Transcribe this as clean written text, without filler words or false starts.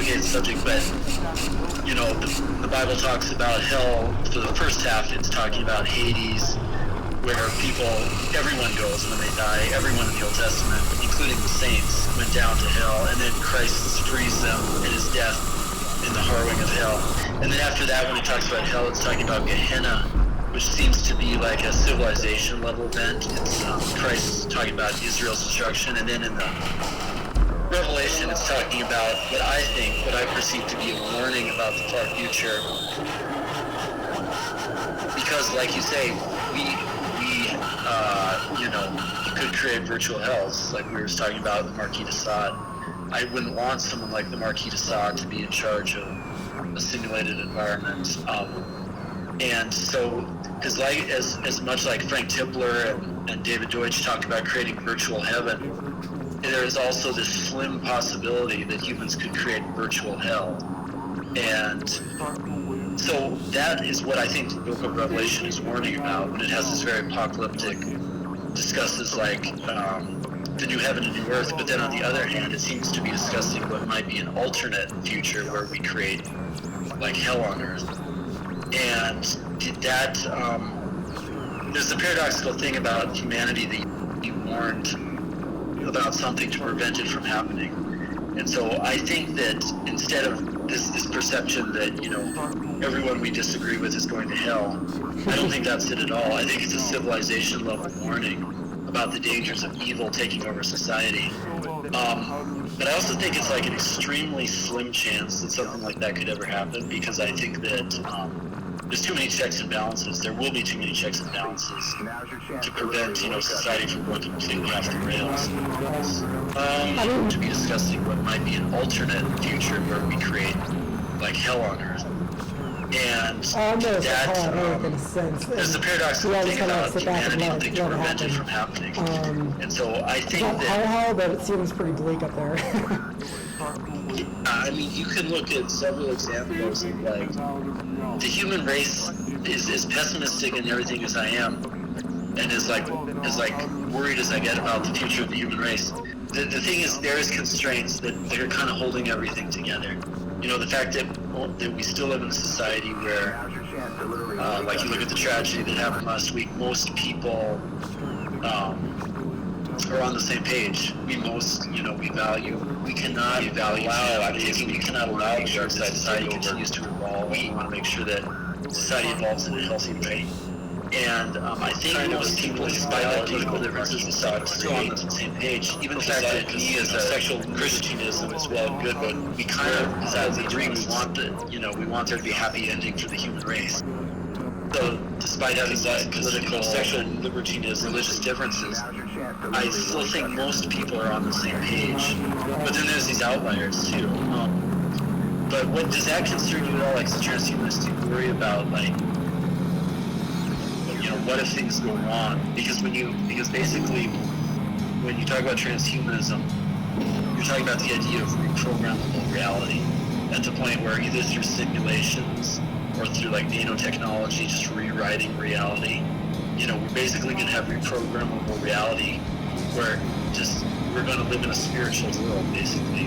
complicated subject, but the Bible talks about hell. For the first half, it's talking about Hades, where everyone goes when they die. Everyone in the Old Testament, including the saints, went down to hell, and then Christ frees them in his death in the harrowing of hell. And then after that, when it talks about hell, it's talking about Gehenna, which seems to be like a civilization level event. It's Christ talking about Israel's destruction, and then in the Revelation, it's talking about what I perceive to be a warning about the far future. Because, like you say, you could create virtual hells, like we were talking about the Marquis de Sade. I wouldn't want someone like the Marquis de Sade to be in charge of a simulated environment. And so, because as much like Frank Tipler and David Deutsch talked about creating virtual heaven, there is also this slim possibility that humans could create virtual hell. And so that is what I think the book of Revelation is warning about when it has this very apocalyptic, discusses like the new heaven and new earth, but then on the other hand, it seems to be discussing what might be an alternate future where we create like hell on earth. And that, there's a paradoxical thing about humanity that you warned about something to prevent it from happening. And so I think that instead of this perception that, everyone we disagree with is going to hell, I don't think that's it at all. I think it's a civilization level warning about the dangers of evil taking over society. But I also think it's like an extremely slim chance that something like that could ever happen, because I think that there's too many checks and balances. There will be too many checks and balances to prevent, society from going completely off the rails. To be discussing what might be an alternate future where we create like hell on earth. And that, there's a paradoxical thing about humanity and things to prevent it from happening. And so I think that... hell, but it seems pretty bleak up there. I mean, you can look at several examples of, like, the human race is as pessimistic in everything as I am, and as worried as I get about the future of the human race. The thing is, there is constraints that are kind of holding everything together. The fact that we still live in a society where, like you look at the tragedy that happened last week, most people are on the same page. We cannot allow the dark side society continues to evolve. We want to make sure that society evolves in a healthy way. And I think most people, despite all political differences, are still on the same page. Even the fact that me as a sexual Christianism is well and good, but we kind of, as a dream, we want there to be a happy ending for the human race. So, despite having political, sexual libertinism, religious differences, I still think most people are on the same page. But then there's these outliers too. But does that concern you at all? Like, as a transhumanist, do you worry about what if things go wrong? Because basically, when you talk about transhumanism, you're talking about the idea of reprogrammable reality at the point where either through simulations or through like nanotechnology, just rewriting reality, we're basically going to have reprogrammable reality where we're going to live in a spiritual world, basically.